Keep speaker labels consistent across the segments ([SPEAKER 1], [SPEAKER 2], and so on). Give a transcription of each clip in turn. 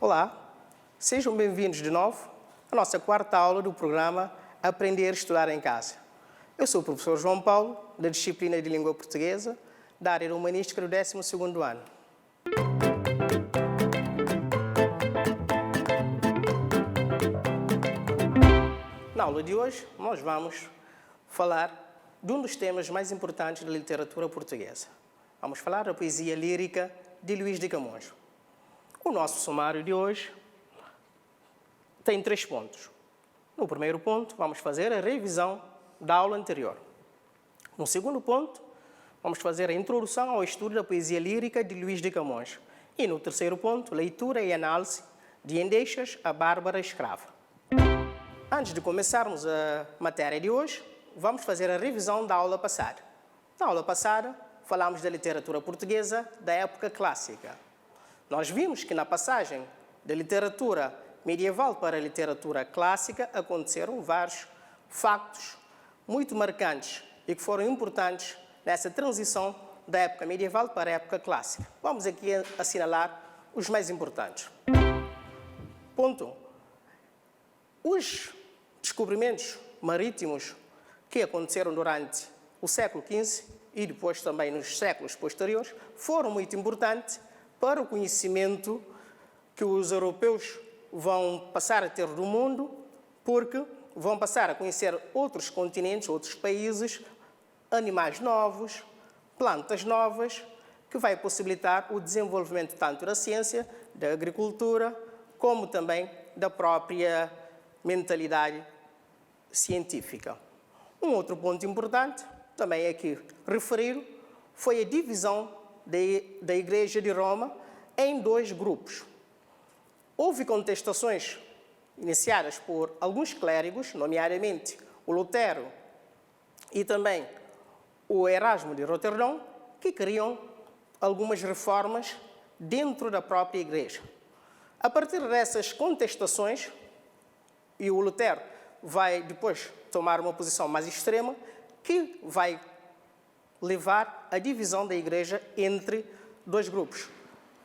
[SPEAKER 1] Olá, sejam bem-vindos de novo à nossa quarta aula do programa Aprender a Estudar em Casa. Eu sou o professor João Paulo, da disciplina de Língua Portuguesa, da área de Humanística do 12º ano. Na aula de hoje, nós vamos falar de um dos temas mais importantes da literatura portuguesa. Vamos falar da poesia lírica de Luís de Camões. O nosso sumário de hoje tem 3 pontos. No primeiro ponto, vamos fazer a revisão da aula anterior. No segundo ponto, vamos fazer a introdução ao estudo da poesia lírica de Luís de Camões. E no terceiro ponto, leitura e análise de Endechas, a Bárbara Escrava. Antes de começarmos a matéria de hoje, vamos fazer a revisão da aula passada. Na aula passada, falamos da literatura portuguesa da época clássica. Nós vimos que na passagem da literatura medieval para a literatura clássica aconteceram vários factos muito marcantes e que foram importantes nessa transição da época medieval para a época clássica. Vamos aqui assinalar os mais importantes. Ponto 1. Os descobrimentos marítimos que aconteceram durante o século XV e depois também nos séculos posteriores foram muito importantes para o conhecimento que os europeus vão passar a ter do mundo, porque vão passar a conhecer outros continentes, outros países, animais novos, plantas novas, que vai possibilitar o desenvolvimento tanto da ciência, da agricultura, como também da própria mentalidade científica. Um outro ponto importante, também aqui referir, foi a divisão da Igreja de Roma em 2 grupos. Houve contestações iniciadas por alguns clérigos, nomeadamente o Lutero e também o Erasmo de Roterdão, que queriam algumas reformas dentro da própria Igreja. A partir dessas contestações, e o Lutero vai depois tomar uma posição mais extrema, que vai levar à divisão da Igreja entre 2 grupos.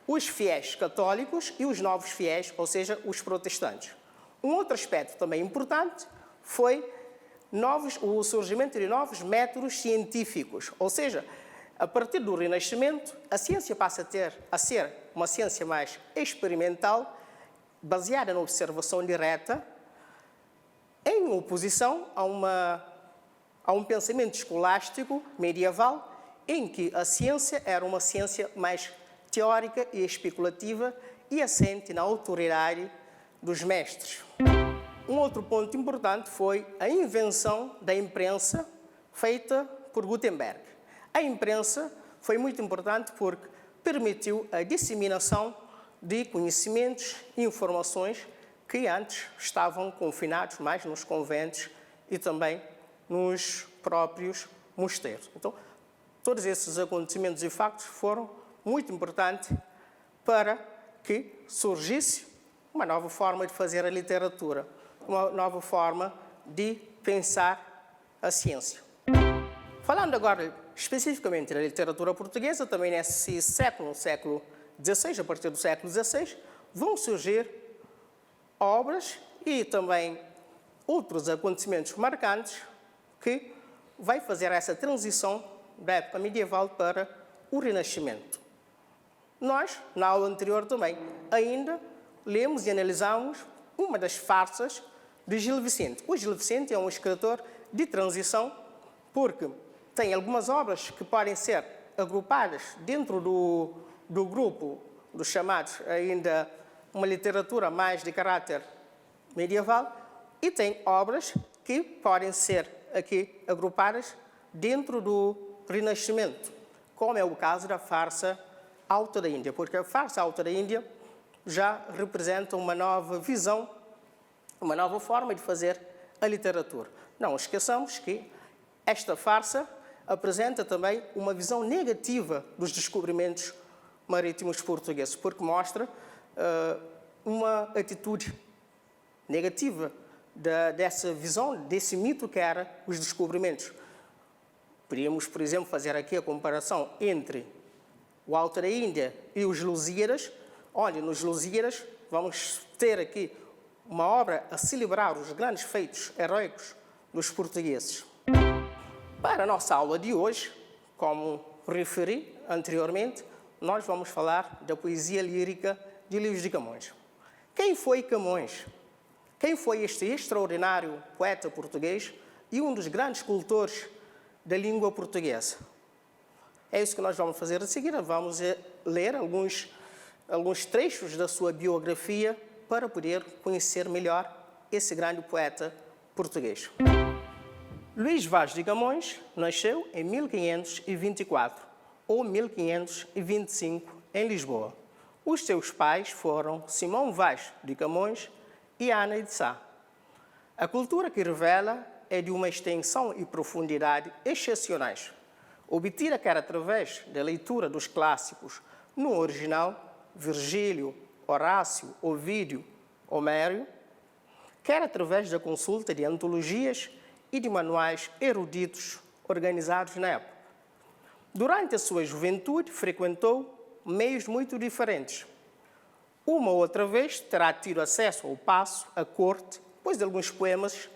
[SPEAKER 1] Os fiéis católicos e os novos fiéis, ou seja, os protestantes. Um outro aspecto também importante foi o surgimento de novos métodos científicos, ou seja, a partir do Renascimento, a ciência passa a ser uma ciência mais experimental, baseada na observação direta, em oposição a um pensamento escolástico medieval, em que a ciência era uma ciência mais teórica e especulativa e assente na autoridade dos mestres. Um outro ponto importante foi a invenção da imprensa feita por Gutenberg. A imprensa foi muito importante porque permitiu a disseminação de conhecimentos e informações que antes estavam confinados mais nos conventos e também nos próprios mosteiros. Então, todos esses acontecimentos e factos foram muito importantes para que surgisse uma nova forma de fazer a literatura, uma nova forma de pensar a ciência. Falando agora especificamente da literatura portuguesa, também nesse século XVI, a partir do século XVI, vão surgir obras e também outros acontecimentos marcantes que vai fazer essa transição da época medieval para o Renascimento. Nós, na aula anterior também, ainda lemos e analisamos uma das farsas de Gil Vicente. O Gil Vicente é um escritor de transição porque tem algumas obras que podem ser agrupadas dentro do grupo dos chamados ainda uma literatura mais de caráter medieval e tem obras que podem ser aqui agrupadas dentro do Renascimento, como é o caso da farsa Alta da Índia, porque a farsa Alta da Índia já representa uma nova visão, uma nova forma de fazer a literatura. Não esqueçamos que esta farsa apresenta também uma visão negativa dos descobrimentos marítimos portugueses, porque mostra uma atitude negativa dessa visão, desse mito que era os descobrimentos. Podíamos, por exemplo, fazer aqui a comparação entre o Alta da Índia e os Lusíadas, onde nos Lusíadas vamos ter aqui uma obra a celebrar os grandes feitos heróicos dos portugueses. Para a nossa aula de hoje, como referi anteriormente, nós vamos falar da poesia lírica de Luís de Camões. Quem foi Camões? Quem foi este extraordinário poeta português e um dos grandes cultores da língua portuguesa? É isso que nós vamos fazer a seguir. Vamos ler alguns trechos da sua biografia para poder conhecer melhor esse grande poeta português. Luís Vaz de Camões nasceu em 1524 ou 1525 em Lisboa. Os seus pais foram Simão Vaz de Camões e Ana de Sá. A cultura que revela é de uma extensão e profundidade excepcionais, obtida quer através da leitura dos clássicos no original, Virgílio, Horácio, Ovídio, Homero, quer através da consulta de antologias e de manuais eruditos organizados na época. Durante a sua juventude, frequentou meios muito diferentes. Uma ou outra vez terá tido acesso ao paço, à corte, pois alguns poemas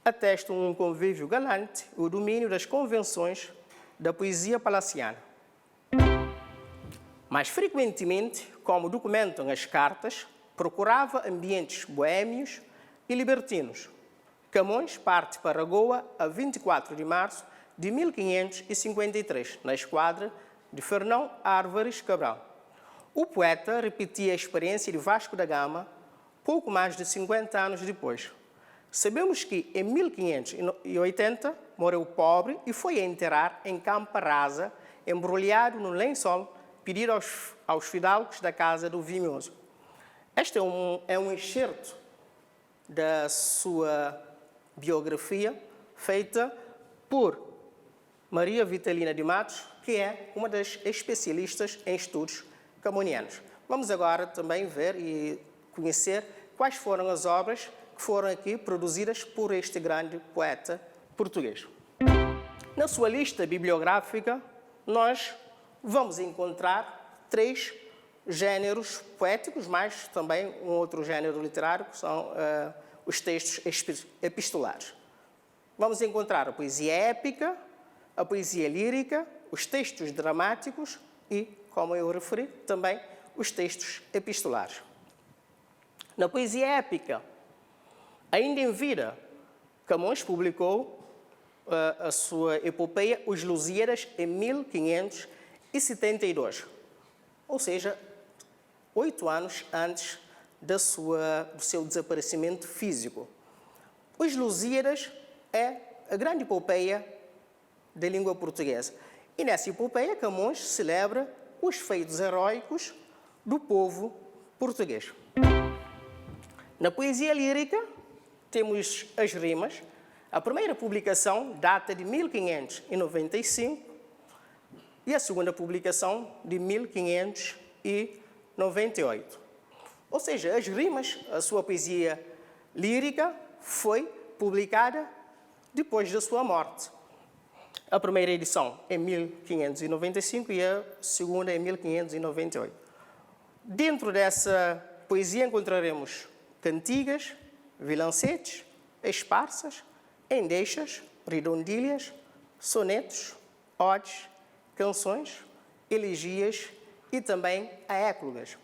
[SPEAKER 1] atestam um convívio galante e o domínio das convenções da poesia palaciana. Mais frequentemente, como documentam as cartas, procurava ambientes boêmios e libertinos. Camões parte para Goa a 24 de março de 1553, na esquadra de Fernão Álvares Cabral. O poeta repetia a experiência de Vasco da Gama pouco mais de 50 anos depois. Sabemos que, em 1580, morreu pobre e foi enterrar em Campa Rasa, embrulhado no lençol, pedido aos fidalgos da casa do Vimioso. Este é um excerto da sua biografia, feita por Maria Vitalina de Matos, que é uma das especialistas em estudos camonianos. Vamos agora também ver e conhecer quais foram as obras que foram aqui produzidas por este grande poeta português. Na sua lista bibliográfica, nós vamos encontrar 3 gêneros poéticos, mas também um outro gênero literário, que são os textos epistolares. Vamos encontrar a poesia épica, a poesia lírica, os textos dramáticos e, como eu referi, também os textos epistolares. Na poesia épica, ainda em vida, Camões publicou a sua epopeia Os Lusíadas em 1572, ou seja, 8 anos antes do seu desaparecimento físico. Os Lusíadas é a grande epopeia da língua portuguesa. E nessa epopeia, Camões celebra os feitos heróicos do povo português. Na poesia lírica, temos as rimas. A primeira publicação data de 1595 e a segunda publicação de 1598. Ou seja, as rimas, a sua poesia lírica, foi publicada depois da sua morte. A primeira edição em 1595 e a segunda em 1598. Dentro dessa poesia encontraremos cantigas, vilancetes, esparsas, endechas, redondilhas, sonetos, odes, canções, elegias e também aéclogas.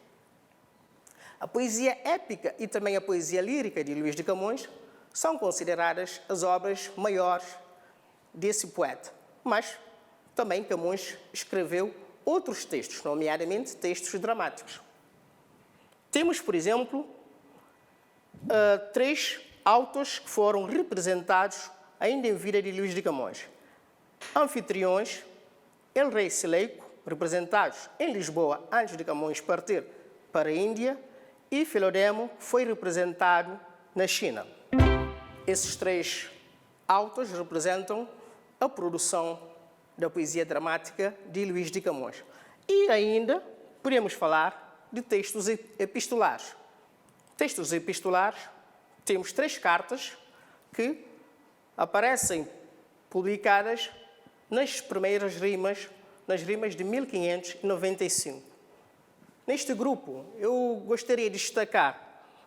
[SPEAKER 1] A poesia épica e também a poesia lírica de Luís de Camões são consideradas as obras maiores desse poeta, mas também Camões escreveu outros textos, nomeadamente textos dramáticos. Temos, por exemplo, 3 autos que foram representados ainda em vida de Luís de Camões. Anfitriões, El Rei Sileico, representados em Lisboa antes de Camões partir para a Índia, e Filodemo foi representado na China. Esses 3 autos representam a produção da poesia dramática de Luís de Camões. E ainda podemos falar de textos epistolares. Textos epistolares, temos 3 cartas que aparecem publicadas nas primeiras rimas, nas rimas de 1595. Neste grupo, eu gostaria de destacar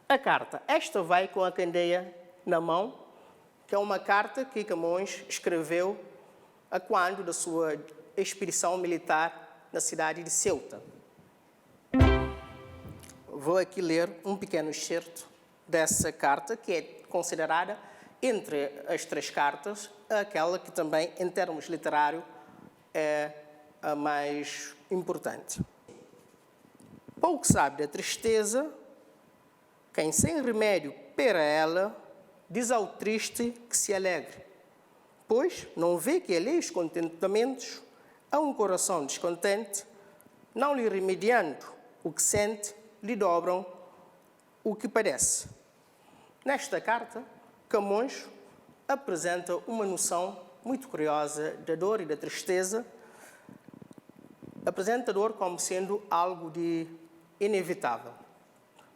[SPEAKER 1] a carta. Esta vai com a candeia na mão, que é uma carta que Camões escreveu a quando da sua expedição militar na cidade de Ceuta. Vou aqui ler um pequeno excerto dessa carta, que é considerada, entre as 3 cartas, aquela que também, em termos literários, é a mais importante. Pouco sabe da tristeza quem sem remédio para ela diz ao triste que se alegre, pois não vê que alheios contentamentos a um coração descontente, não lhe remediando o que sente, lhe dobram o que padece. Nesta carta, Camões apresenta uma noção muito curiosa da dor e da tristeza, apresenta a dor como sendo algo de inevitável.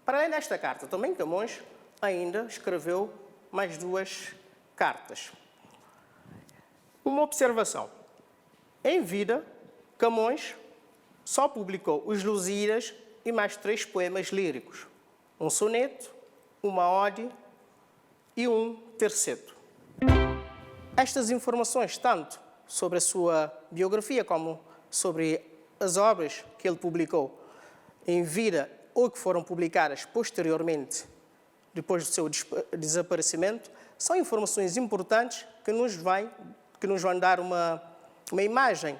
[SPEAKER 1] Para além desta carta, também Camões ainda escreveu mais 2 cartas. Uma observação. Em vida, Camões só publicou os Lusíadas e mais 3 poemas líricos, um soneto, uma ode e um terceto. Estas informações, tanto sobre a sua biografia como sobre as obras que ele publicou em vida ou que foram publicadas posteriormente, depois do seu desaparecimento, são informações importantes que nos vão dar uma imagem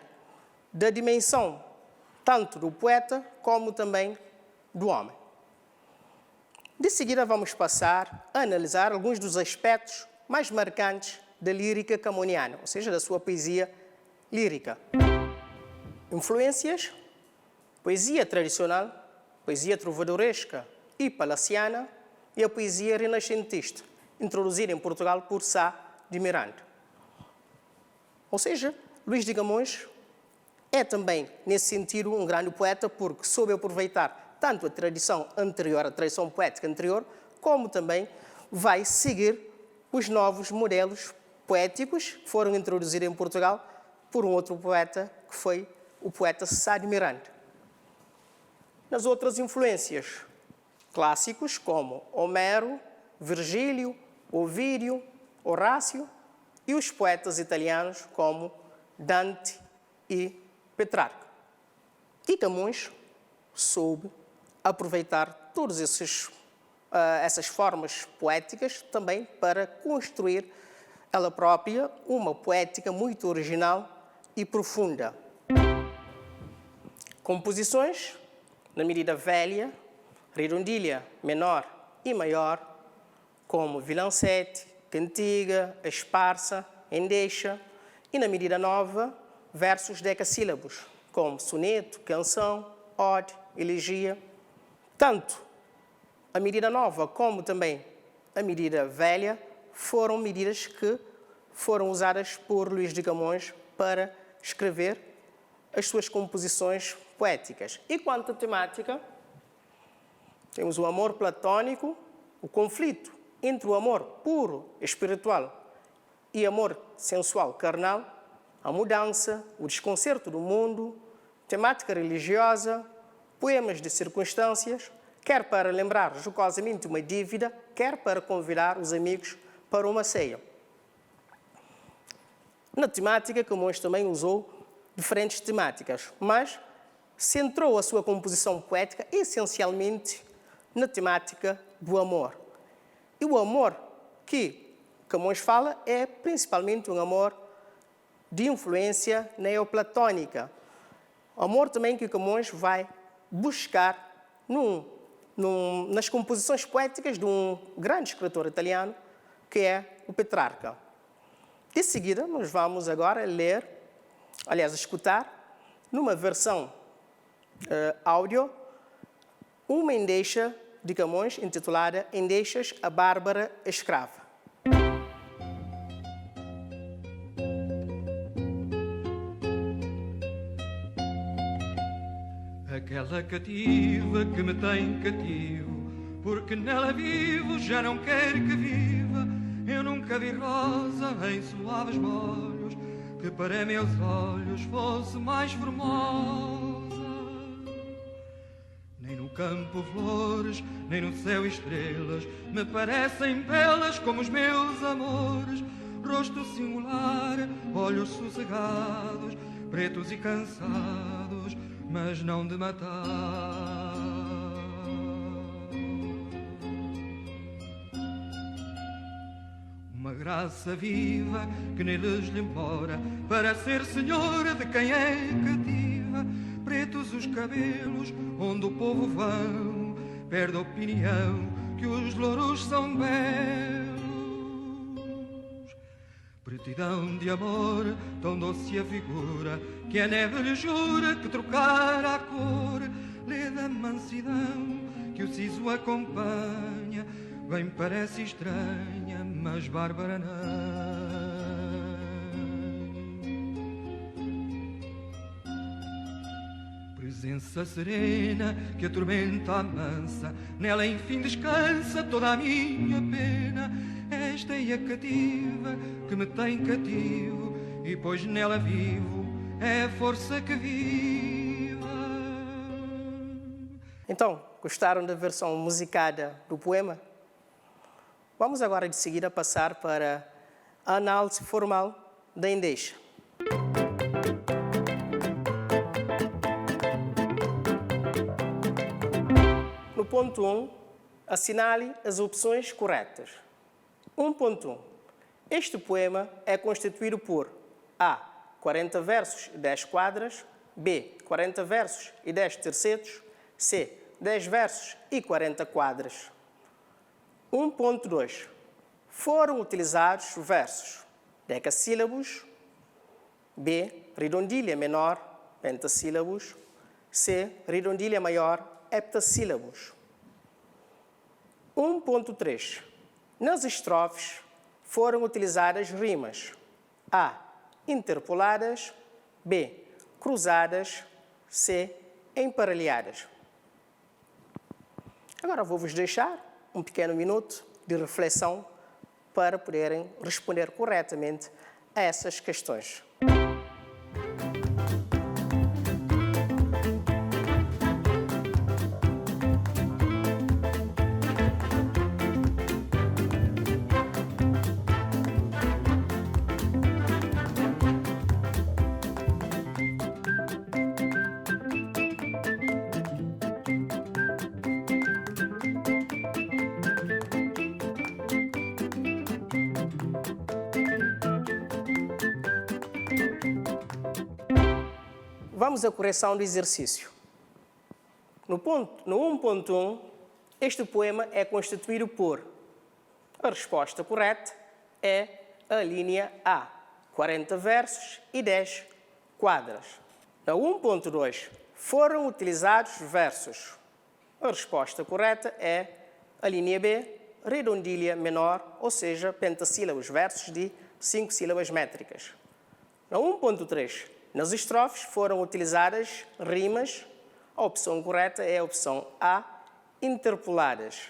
[SPEAKER 1] da dimensão tanto do poeta como também do homem. De seguida vamos passar a analisar alguns dos aspectos mais marcantes da lírica camoniana, ou seja, da sua poesia lírica. Influências: poesia tradicional, poesia trovadoresca e palaciana e a poesia renascentista, introduzida em Portugal por Sá de Miranda. Ou seja, Luís de Camões é também, nesse sentido, um grande poeta porque soube aproveitar tanto a tradição anterior, a tradição poética anterior, como também vai seguir os novos modelos poéticos que foram introduzidos em Portugal por um outro poeta, que foi o poeta Sá de Miranda. Nas outras influências, clássicos como Homero, Virgílio, Ovídio, Horácio e os poetas italianos como Dante e Petrarca. E Camões soube aproveitar todas essas formas poéticas também para construir ela própria uma poética muito original e profunda. Composições na medida velha, redondilha menor e maior, como vilancete, cantiga, esparsa, endecha, e na medida nova, versos decassílabos, como soneto, canção, ode, elegia. Tanto a medida nova como também a medida velha foram medidas que foram usadas por Luís de Camões para escrever as suas composições poéticas. E quanto à temática, temos o amor platônico, o conflito entre o amor puro, espiritual, e amor sensual, carnal, a mudança, o desconcerto do mundo, temática religiosa, poemas de circunstâncias, quer para lembrar jocosamente uma dívida, quer para convidar os amigos para uma ceia. Na temática, Camões também usou diferentes temáticas, mas centrou a sua composição poética essencialmente na temática do amor. E o amor que Camões fala é principalmente um amor de influência neoplatônica. Amor também que Camões vai buscar nas composições poéticas de um grande escritor italiano, que é o Petrarca. De seguida, nós vamos agora escutar, numa versão áudio, uma endecha de Camões intitulada Endechas a Bárbara Escrava.
[SPEAKER 2] Aquela cativa que me tem cativo, porque nela vivo, já não quer que viva. Eu nunca vi rosa em suaves molhos, que para meus olhos fosse mais formosa. campo flores, nem no céu estrelas me parecem belas como os meus amores. Rosto singular, olhos sossegados, pretos e cansados, mas não de matar. Uma graça viva que neles lhe mora, para ser senhora de quem é cativa. Pretos os cabelos, onde o povo vão, perde a opinião que os louros são belos. Pretidão de amor, tão doce a figura, que a neve lhe jura que trocar a cor. Lê da mansidão que o siso acompanha, bem parece estranha, mas bárbara não. Presença serena que a tormenta amansa, nela enfim descansa toda a minha pena. Esta é a cativa que me tem cativo, e pois nela vivo é a força que viva.
[SPEAKER 1] Então, gostaram da versão musicada do poema? Vamos agora de seguida passar para a análise formal da endecha. No ponto 1, assinale as opções corretas. 1.1. Este poema é constituído por A. 40 versos e 10 quadras, B. 40 versos e 10 tercetos, C. 10 versos e 40 quadras. 1.2. Foram utilizados versos decassílabos, B. Redondilha menor, pentassílabos, C. Redondilha maior, heptassílabos. 1.3. Nas estrofes foram utilizadas rimas A. Interpoladas, B. Cruzadas, C. Emparelhadas. Agora vou-vos deixar um pequeno minuto de reflexão para poderem responder corretamente a essas questões. Vamos à correção do exercício. No 1.1, este poema é constituído por... A resposta correta é a linha A, 40 versos e 10 quadras. Na 1.2, foram utilizados versos. A resposta correta é a linha B, redondilha menor, ou seja, pentassílabos, versos de 5 sílabas métricas. Na 1.3, nas estrofes foram utilizadas rimas. A opção correta é a opção A, interpoladas.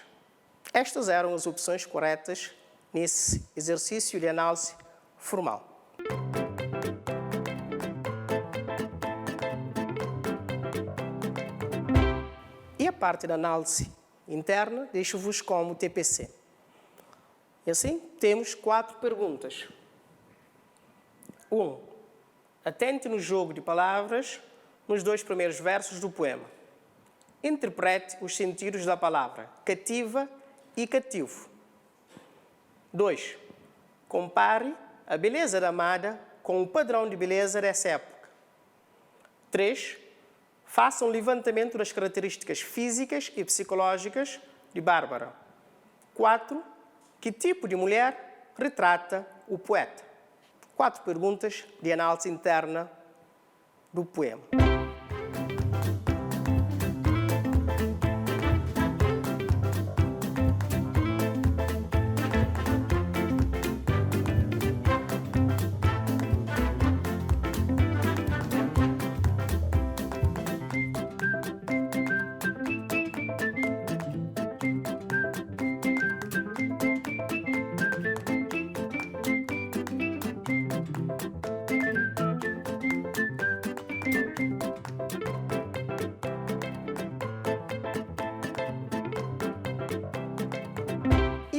[SPEAKER 1] Estas eram as opções corretas nesse exercício de análise formal. E a parte da análise interna deixo-vos como TPC. E assim, temos 4 perguntas. 1. Atente no jogo de palavras nos 2 primeiros versos do poema. Interprete os sentidos da palavra cativa e cativo. 2. Compare a beleza da amada com o padrão de beleza dessa época. 3. Faça um levantamento das características físicas e psicológicas de Bárbara. 4. Que tipo de mulher retrata o poeta? 4 perguntas de análise interna do poema.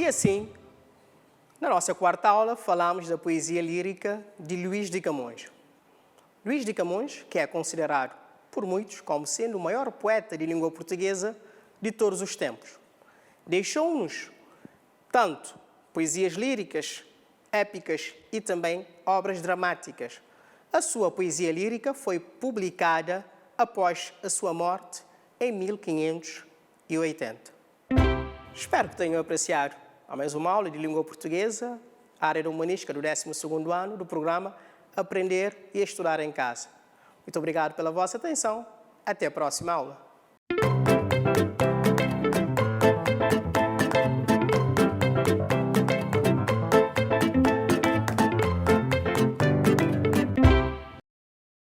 [SPEAKER 1] E assim, na nossa quarta aula, falamos da poesia lírica de Luís de Camões. Luís de Camões, que é considerado por muitos como sendo o maior poeta de língua portuguesa de todos os tempos, deixou-nos tanto poesias líricas, épicas e também obras dramáticas. A sua poesia lírica foi publicada após a sua morte em 1580. Espero que tenham apreciado a mais uma aula de língua portuguesa, área humanística do 12º ano do programa Aprender e Estudar em Casa. Muito obrigado pela vossa atenção. Até a próxima aula.